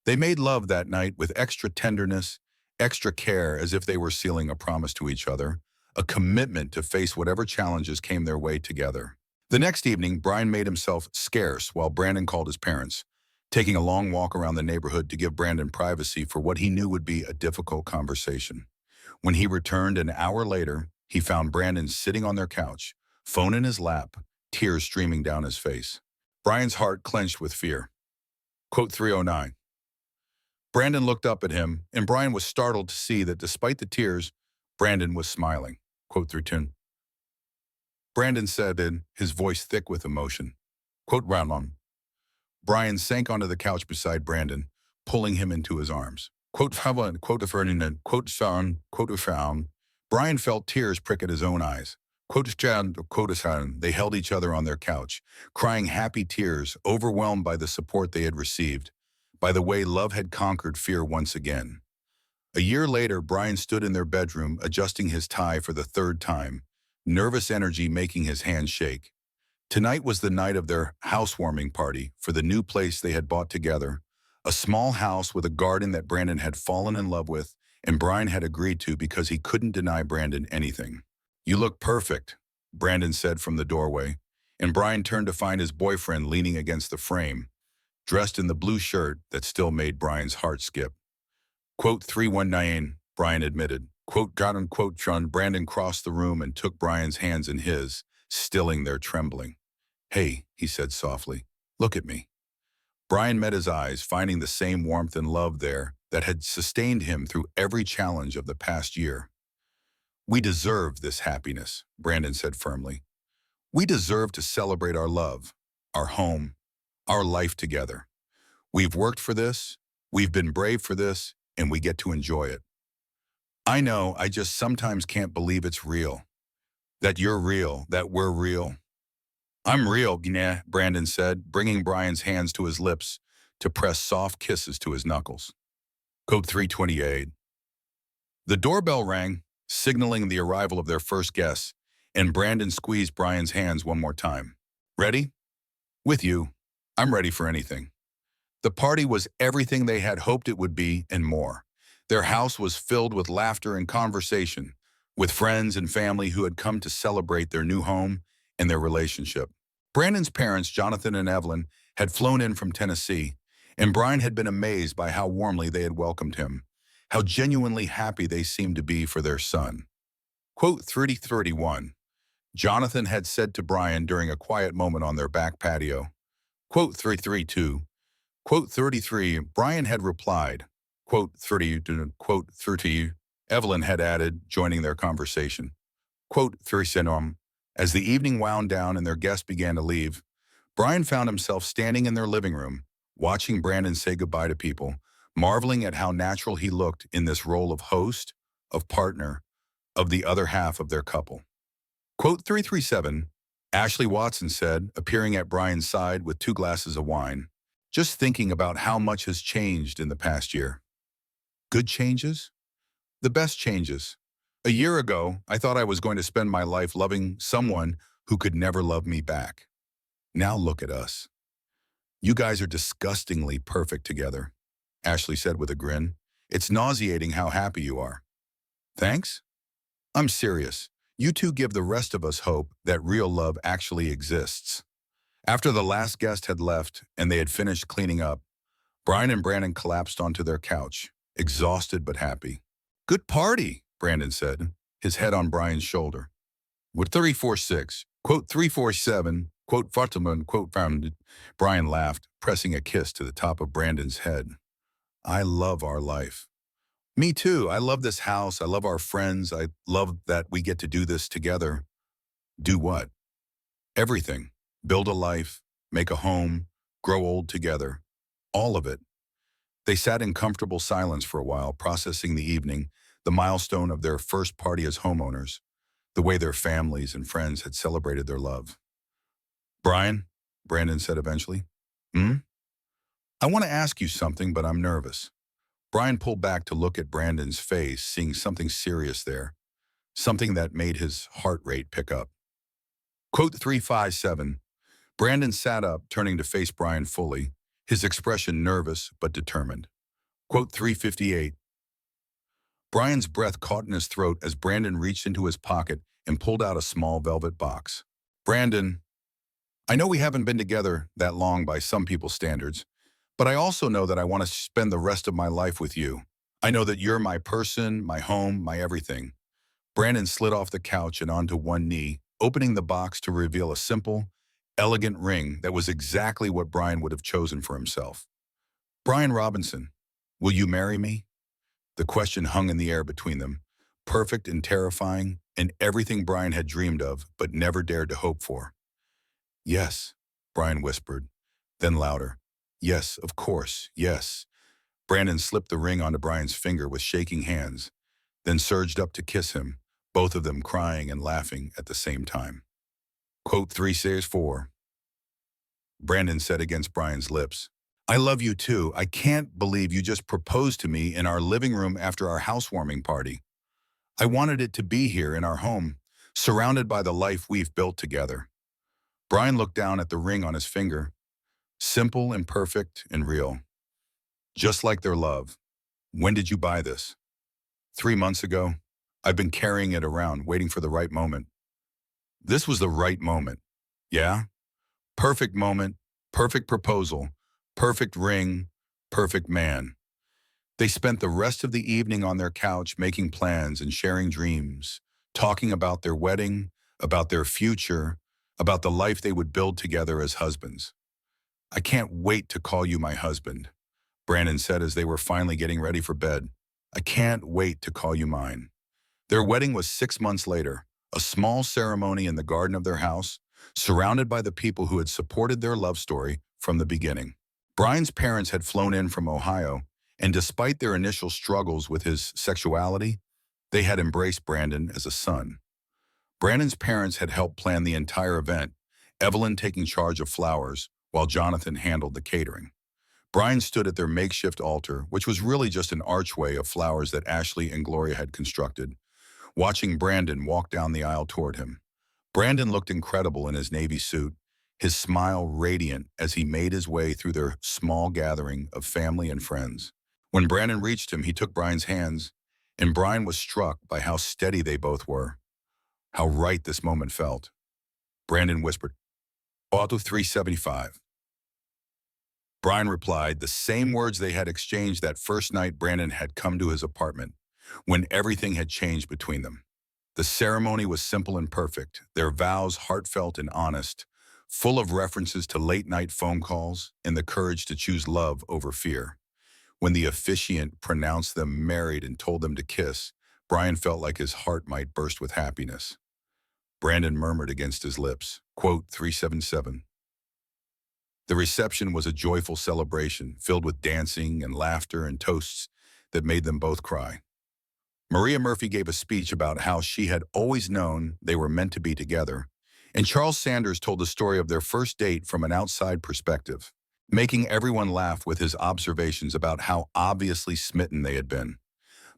They made love that night with extra tenderness, extra care, as if they were sealing a promise to each other, a commitment to face whatever challenges came their way together. The next evening, Brian made himself scarce while Brandon called his parents, taking a long walk around the neighborhood to give Brandon privacy for what he knew would be a difficult conversation. When he returned an hour later, he found Brandon sitting on their couch, phone in his lap, tears streaming down his face. Brian's heart clenched with fear. Quote 309. Brandon looked up at him, and Brian was startled to see that despite the tears, Brandon was smiling. Quote 310. Brandon said in his voice thick with emotion. Quote round. Brian sank onto the couch beside Brandon, pulling him into his arms. Quote Fava, quote Ferdinand, quote Sean, quote Found. Brian felt tears prick at his own eyes. Quote Chan, quote San. They held each other on their couch, crying happy tears, overwhelmed by the support they had received, by the way love had conquered fear once again. A year later, Brian stood in their bedroom, adjusting his tie for the third time, nervous energy making his hands shake. Tonight was the night of their housewarming party for the new place they had bought together, a small house with a garden that Brandon had fallen in love with and Brian had agreed to because he couldn't deny Brandon anything. You look perfect, Brandon said from the doorway, and Brian turned to find his boyfriend leaning against the frame, dressed in the blue shirt that still made Brian's heart skip. Quote 319, Brian admitted. Quote God unquote John. Brandon crossed the room and took Brian's hands in his, stilling their trembling. Hey, he said softly, look at me. Brian met his eyes, finding the same warmth and love there that had sustained him through every challenge of the past year. We deserve this happiness, Brandon said firmly. We deserve to celebrate our love, our home, our life together. We've worked for this, we've been brave for this, and we get to enjoy it. I know, I just sometimes can't believe it's real. That you're real, that we're real. I'm real, nah, Brandon said, bringing Brian's hands to his lips to press soft kisses to his knuckles. Code 328. The doorbell rang, signaling the arrival of their first guests, and Brandon squeezed Brian's hands one more time. Ready? With you. I'm ready for anything. The party was everything they had hoped it would be and more. Their house was filled with laughter and conversation, with friends and family who had come to celebrate their new home and their relationship. Brandon's parents, Jonathan and Evelyn, had flown in from Tennessee, And Brian had been amazed by how warmly they had welcomed him, how genuinely happy they seemed to be for their son. Quote 3031. Jonathan had said to Brian during a quiet moment on their back patio. Quote 332. Quote 33. Brian had replied. Quote 30. Quote 30. Evelyn had added, joining their conversation. Quote 3. As the evening wound down and their guests began to leave, Brian found himself standing in their living room, watching Brandon say goodbye to people, marveling at how natural he looked in this role of host, of partner, of the other half of their couple. Quote 337, Ashley Watson said, appearing at Brian's side with 2 glasses of wine, just thinking about how much has changed in the past year. Good changes? The best changes. A year ago, I thought I was going to spend my life loving someone who could never love me back. Now look at us. You guys are disgustingly perfect together, Ashley said with a grin. It's nauseating how happy you are. Thanks? I'm serious. You two give the rest of us hope that real love actually exists. After the last guest had left and they had finished cleaning up, Brian and Brandon collapsed onto their couch, exhausted but happy. Good party, Brandon said, his head on Brian's shoulder. With 346, quote 347, quote Fatima, quote founded, Brian laughed, pressing a kiss to the top of Brandon's head. I love our life. Me too. I love this house. I love our friends. I love that we get to do this together. Do what? Everything. Build a life, make a home, grow old together. All of it. They sat in comfortable silence for a while, processing the evening, the milestone of their first party as homeowners, the way their families and friends had celebrated their love. Brian, Brandon said eventually. I want to ask you something, but I'm nervous. Brian pulled back to look at Brandon's face, seeing something serious there, something that made his heart rate pick up. Quote 357. Brandon sat up, turning to face Brian fully, his expression nervous but determined. Quote 358. Brian's breath caught in his throat as Brandon reached into his pocket and pulled out a small velvet box. Brandon, I know we haven't been together that long by some people's standards, but I also know that I want to spend the rest of my life with you. I know that you're my person, my home, my everything. Brandon slid off the couch and onto one knee, opening the box to reveal a simple, elegant ring that was exactly what Brian would have chosen for himself. Brian Robinson, will you marry me? The question hung in the air between them, perfect and terrifying, and everything Brian had dreamed of but never dared to hope for. Yes, Brian whispered, then louder. Yes, of course, yes. Brandon slipped the ring onto Brian's finger with shaking hands, then surged up to kiss him, both of them crying and laughing at the same time. Quote 364. Brandon said against Brian's lips, I love you too. I can't believe you just proposed to me in our living room after our housewarming party. I wanted it to be here in our home, surrounded by the life we've built together. Brian looked down at the ring on his finger, simple and perfect and real. Just like their love. When did you buy this? 3 months ago. I've been carrying it around, waiting for the right moment. This was the right moment. Yeah? Perfect moment, perfect proposal, perfect ring, perfect man. They spent the rest of the evening on their couch making plans and sharing dreams, talking about their wedding, about their future, about the life they would build together as husbands. I can't wait to call you my husband, Brandon said as they were finally getting ready for bed. I can't wait to call you mine. Their wedding was 6 months later, a small ceremony in the garden of their house, surrounded by the people who had supported their love story from the beginning. Brian's parents had flown in from Ohio, and despite their initial struggles with his sexuality, they had embraced Brandon as a son. Brandon's parents had helped plan the entire event, Evelyn taking charge of flowers, while Jonathan handled the catering. Brian stood at their makeshift altar, which was really just an archway of flowers that Ashley and Gloria had constructed, watching Brandon walk down the aisle toward him. Brandon looked incredible in his navy suit, his smile radiant as he made his way through their small gathering of family and friends. When Brandon reached him, he took Brian's hands, and Brian was struck by how steady they both were, how right this moment felt. Brandon whispered, Auto 375. Brian replied the same words they had exchanged that first night Brandon had come to his apartment, when everything had changed between them. The ceremony was simple and perfect, their vows heartfelt and honest, full of references to late-night phone calls and the courage to choose love over fear. When the officiant pronounced them married and told them to kiss, Brian felt like his heart might burst with happiness. Brandon murmured against his lips, quote, 377. The reception was a joyful celebration, filled with dancing and laughter and toasts that made them both cry. Maria Murphy gave a speech about how she had always known they were meant to be together, and Charles Sanders told the story of their first date from an outside perspective, making everyone laugh with his observations about how obviously smitten they had been.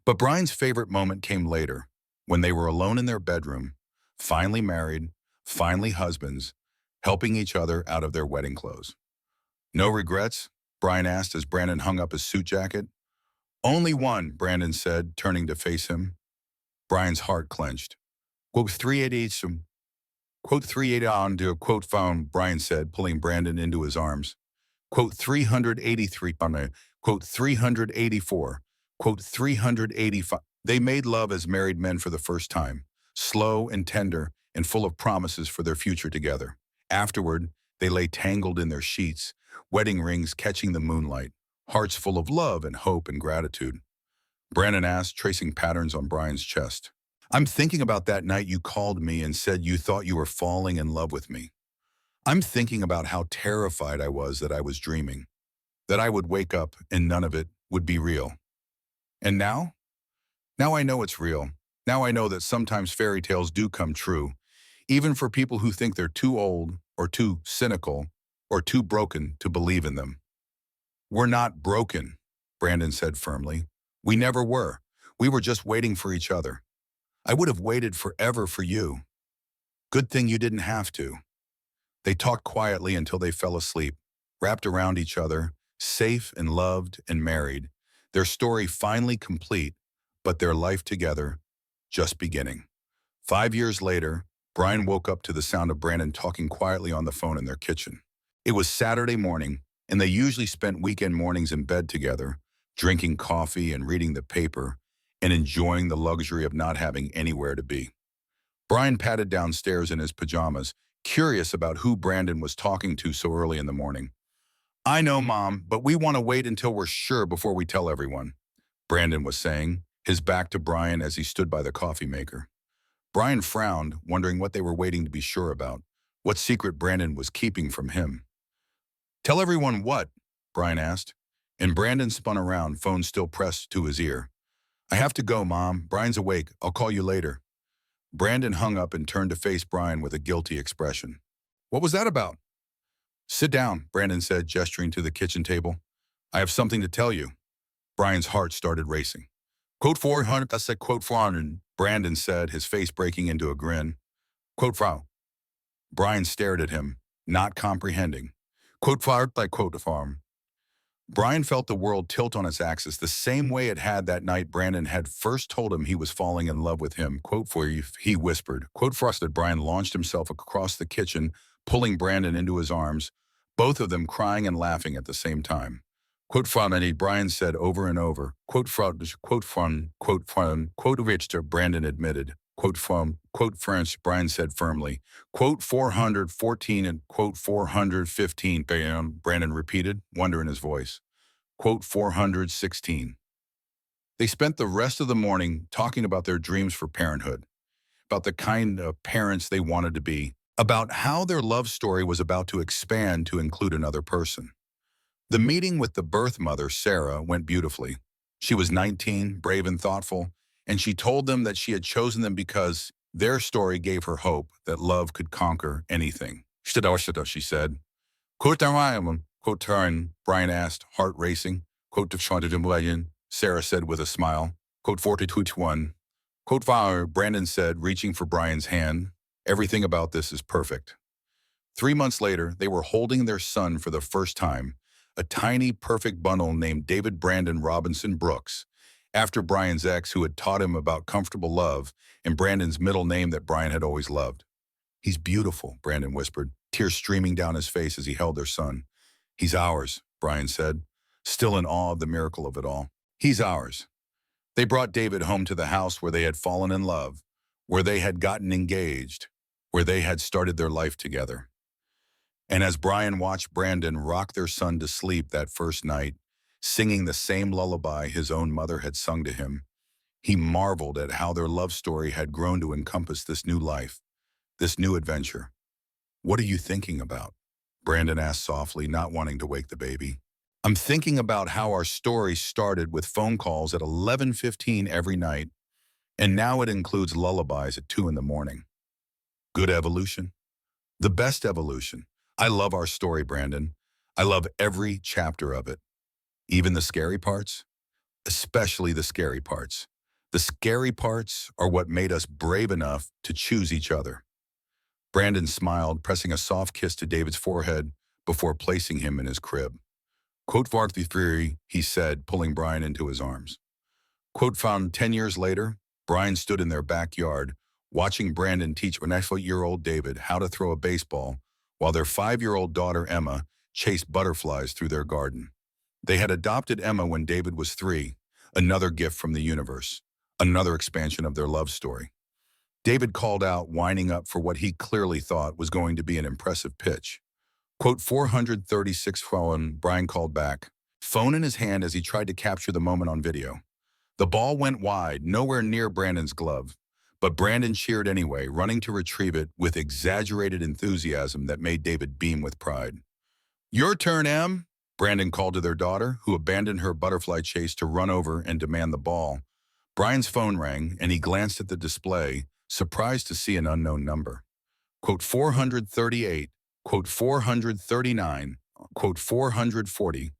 But Brian's favorite moment came later, when they were alone in their bedroom, finally married, finally husbands, helping each other out of their wedding clothes. No regrets? Brian asked as Brandon hung up his suit jacket. Only one, Brandon said, turning to face him. Brian's heart clenched. Quote 388, quote 38 on to quote phone, Brian said, pulling Brandon into his arms. Quote 383 on quote 384, quote 385. They made love as married men for the first time, slow and tender and full of promises for their future together. Afterward, they lay tangled in their sheets, wedding rings catching the moonlight, hearts full of love and hope and gratitude. Brandon asked, tracing patterns on Brian's chest. I'm thinking about that night you called me and said you thought you were falling in love with me. I'm thinking about how terrified I was that I was dreaming, that I would wake up and none of it would be real. And now? Now I know it's real. Now I know that sometimes fairy tales do come true, even for people who think they're too old or too cynical or too broken to believe in them. We're not broken, Brandon said firmly. We never were. We were just waiting for each other. I would have waited forever for you. Good thing you didn't have to. They talked quietly until they fell asleep, wrapped around each other, safe and loved and married, their story finally complete, but their life together just beginning. 5 years later, Brian woke up to the sound of Brandon talking quietly on the phone in their kitchen. It was Saturday morning, and they usually spent weekend mornings in bed together, drinking coffee and reading the paper, and enjoying the luxury of not having anywhere to be. Brian padded downstairs in his pajamas, curious about who Brandon was talking to so early in the morning. I know, Mom, but we want to wait until we're sure before we tell everyone, Brandon was saying, his back to Brian as he stood by the coffee maker. Brian frowned, wondering what they were waiting to be sure about, what secret Brandon was keeping from him. Tell everyone what? Brian asked, and Brandon spun around, phone still pressed to his ear. I have to go, Mom. Brian's awake. I'll call you later. Brandon hung up and turned to face Brian with a guilty expression. What was that about? Sit down, Brandon said, gesturing to the kitchen table. I have something to tell you. Brian's heart started racing. Quote 400, I said quote 400, Brandon said, his face breaking into a grin. Quote Frau. Brian stared at him, not comprehending. Quote fired by quote farm. Brian felt the world tilt on its axis the same way it had that night Brandon had first told him he was falling in love with him. Quote for you, he whispered. Quote frosted. Brian launched himself across the kitchen, pulling Brandon into his arms, both of them crying and laughing at the same time. Quote Franny, Brian said over and over. Quote fraud, quote fun, quote fun, quote Victor, Brandon admitted. Quote from, quote French, Brian said firmly. Quote 414 and quote 415, Brandon repeated, wonder in his voice. Quote 416. They spent the rest of the morning talking about their dreams for parenthood, about the kind of parents they wanted to be, about how their love story was about to expand to include another person. The meeting with the birth mother, Sarah, went beautifully. She was 19, brave and thoughtful, and she told them that she had chosen them because their story gave her hope that love could conquer anything. She said. Quote Brian asked, heart racing. Quote Sarah said with a smile. Quote 4221. Quote Brandon said, reaching for Brian's hand. Everything about this is perfect. 3 months later, they were holding their son for the first time, a tiny, perfect bundle named David Brandon Robinson Brooks, after Brian's ex who had taught him about comfortable love and Brandon's middle name that Brian had always loved. He's beautiful, Brandon whispered, tears streaming down his face as he held their son. He's ours, Brian said, still in awe of the miracle of it all. He's ours. They brought David home to the house where they had fallen in love, where they had gotten engaged, where they had started their life together. And as Brian watched Brandon rock their son to sleep that first night, singing the same lullaby his own mother had sung to him, he marveled at how their love story had grown to encompass this new life, this new adventure. "What are you thinking about?" Brandon asked softly, not wanting to wake the baby. "I'm thinking about how our story started with phone calls at 11:15 every night, and now it includes lullabies at 2 in the morning. Good evolution? The best evolution. I love our story, Brandon. I love every chapter of it. Even the scary parts? Especially the scary parts. The scary parts are what made us brave enough to choose each other." Brandon smiled, pressing a soft kiss to David's forehead before placing him in his crib. "Quote Varthy Theory," he said, pulling Brian into his arms. Quote found 10 years later, Brian stood in their backyard, watching Brandon teach 9-year-old David how to throw a baseball, while their 5-year-old daughter Emma chased butterflies through their garden. They had adopted Emma when David was 3, another gift from the universe, another expansion of their love story. David called out, winding up for what he clearly thought was going to be an impressive pitch. Quote 436 phone, Brian called back, phone in his hand as he tried to capture the moment on video. The ball went wide, nowhere near Brandon's glove, but Brandon cheered anyway, running to retrieve it with exaggerated enthusiasm that made David beam with pride. "Your turn, Em," Brandon called to their daughter, who abandoned her butterfly chase to run over and demand the ball. Brian's phone rang, and he glanced at the display, surprised to see an unknown number. Quote 438, quote 439, quote 440,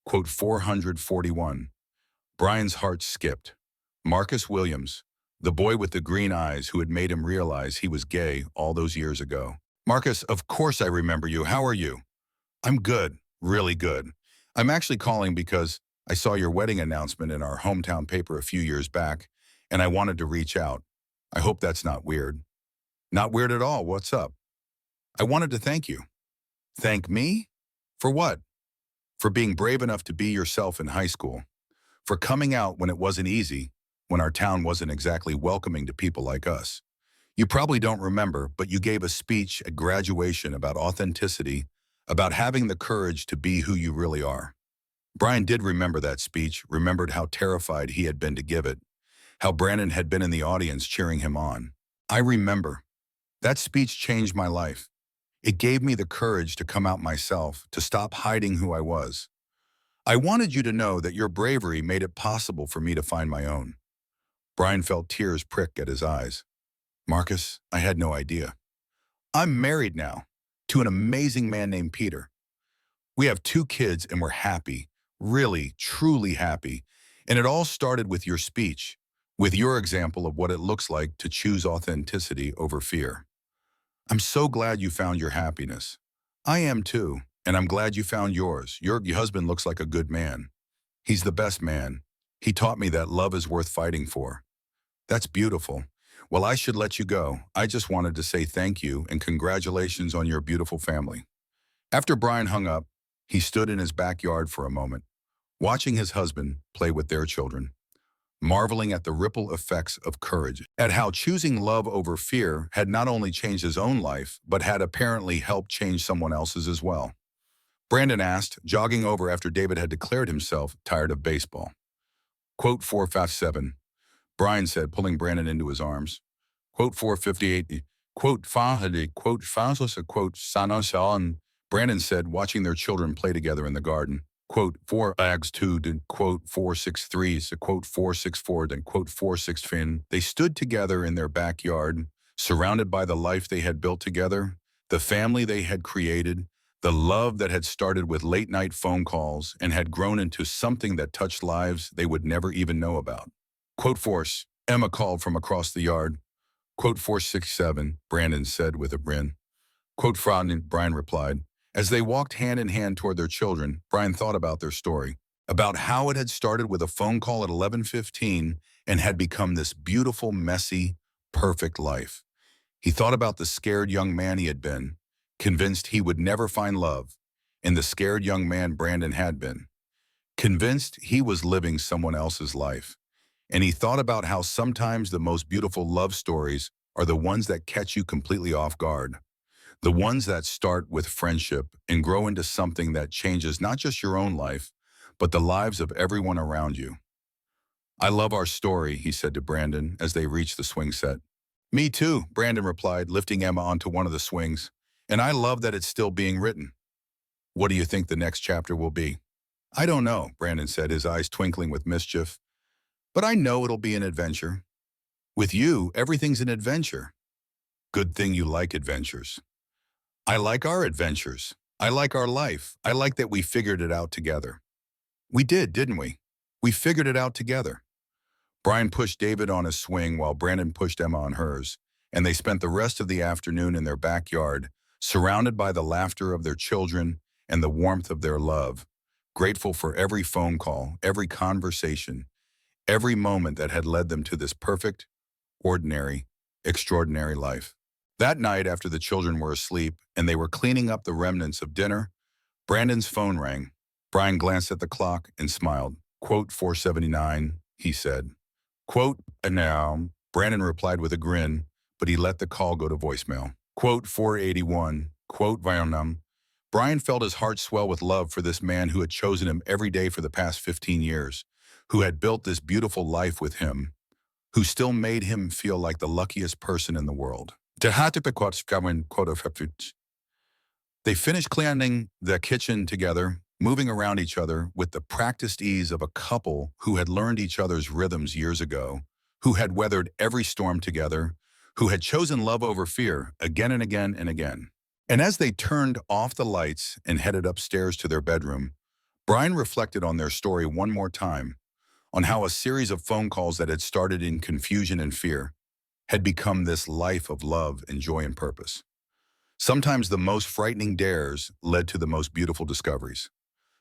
quote 441. Brian's heart skipped. Marcus Williams, the boy with the green eyes who had made him realize he was gay all those years ago. "Marcus, of course I remember you. How are you?" "I'm good, really good. I'm actually calling because I saw your wedding announcement in our hometown paper a few years back, and I wanted to reach out. I hope that's not weird." "Not weird at all. What's up?" "I wanted to thank you." "Thank me? For what?" "For being brave enough to be yourself in high school. For coming out when it wasn't easy, when our town wasn't exactly welcoming to people like us. You probably don't remember, but you gave a speech at graduation about authenticity, about having the courage to be who you really are." Brian did remember that speech, remembered how terrified he had been to give it, how Brandon had been in the audience cheering him on. "I remember. That speech changed my life. It gave me the courage to come out myself, to stop hiding who I was. I wanted you to know that your bravery made it possible for me to find my own." Brian felt tears prick at his eyes. "Marcus, I had no idea. I'm married now, to an amazing man named Peter. We have 2 kids and we're happy, really, truly happy. And it all started with your speech, with your example of what it looks like to choose authenticity over fear. I'm so glad you found your happiness. I am too, and I'm glad you found yours. Your husband looks like a good man. He's the best man. He taught me that love is worth fighting for." "That's beautiful. Well, I should let you go. I just wanted to say thank you and congratulations on your beautiful family." After Brian hung up, he stood in his backyard for a moment, watching his husband play with their children, marveling at the ripple effects of courage, at how choosing love over fear had not only changed his own life, but had apparently helped change someone else's as well. Brandon asked, jogging over after David had declared himself tired of baseball. Quote 457, Brian said, pulling Brandon into his arms. Quote 458, quote Fahadi, quote Fasos, quote Sanosal, and Brandon said, watching their children play together in the garden. Quote 4 Ags 2, then quote 463, so quote 464, then quote 46 Fin. They stood together in their backyard, surrounded by the life they had built together, the family they had created, the love that had started with late-night phone calls and had grown into something that touched lives they would never even know about. Quote force, Emma called from across the yard. Quote 467, Brandon said with a grin. Quote Fraud, Brian replied. As they walked hand in hand toward their children, Brian thought about their story, about how it had started with a phone call at 11:15 and had become this beautiful, messy, perfect life. He thought about the scared young man he had been, convinced he would never find love, and the scared young man Brandon had been, convinced he was living someone else's life. And he thought about how sometimes the most beautiful love stories are the ones that catch you completely off guard. The ones that start with friendship and grow into something that changes not just your own life, but the lives of everyone around you. I love our story, he said to Brandon as they reached the swing set. Me too, Brandon replied, lifting Emma onto one of the swings. And I love that it's still being written. What do you think the next chapter will be? I don't know, Brandon said, his eyes twinkling with mischief. But I know it'll be an adventure. With you, everything's an adventure. Good thing you like adventures. I like our adventures. I like our life. I like that we figured it out together. We did, didn't we? We figured it out together. Brian pushed David on his swing while Brandon pushed Emma on hers, and they spent the rest of the afternoon in their backyard, surrounded by the laughter of their children and the warmth of their love, grateful for every phone call, every conversation, every moment that had led them to this perfect, ordinary, extraordinary life. That night, after the children were asleep and they were cleaning up the remnants of dinner, Brandon's phone rang. Brian glanced at the clock and smiled. Quote 479, he said. Quote, and now, Brandon replied with a grin, but he let the call go to voicemail. Quote 481, quote Vietnam. Brian felt his heart swell with love for this man who had chosen him every day for the past 15 years, who had built this beautiful life with him, who still made him feel like the luckiest person in the world. They finished cleaning the kitchen together, moving around each other with the practiced ease of a couple who had learned each other's rhythms years ago, who had weathered every storm together, who had chosen love over fear again and again and again. And as they turned off the lights and headed upstairs to their bedroom, Brian reflected on their story one more time, on how a series of phone calls that had started in confusion and fear had become this life of love and joy and purpose. Sometimes the most frightening dares led to the most beautiful discoveries.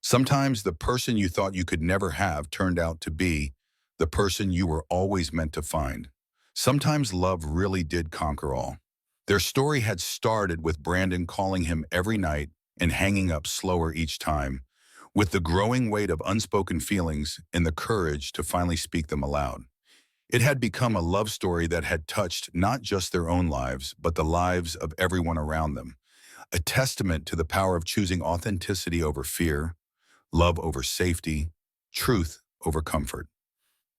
Sometimes the person you thought you could never have turned out to be the person you were always meant to find. Sometimes love really did conquer all. Their story had started with Brandon calling him every night and hanging up slower each time, with the growing weight of unspoken feelings and the courage to finally speak them aloud. It had become a love story that had touched not just their own lives, but the lives of everyone around them, a testament to the power of choosing authenticity over fear, love over safety, truth over comfort.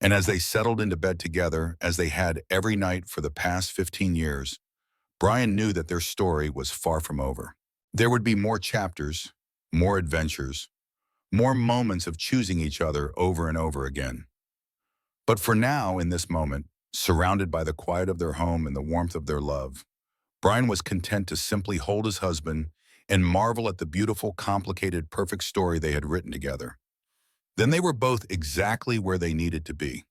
And as they settled into bed together, as they had every night for the past 15 years, Brian knew that their story was far from over. There would be more chapters, more adventures, more moments of choosing each other over and over again. But for now, in this moment, surrounded by the quiet of their home and the warmth of their love, Brian was content to simply hold his husband and marvel at the beautiful, complicated, perfect story they had written together. Then they were both exactly where they needed to be.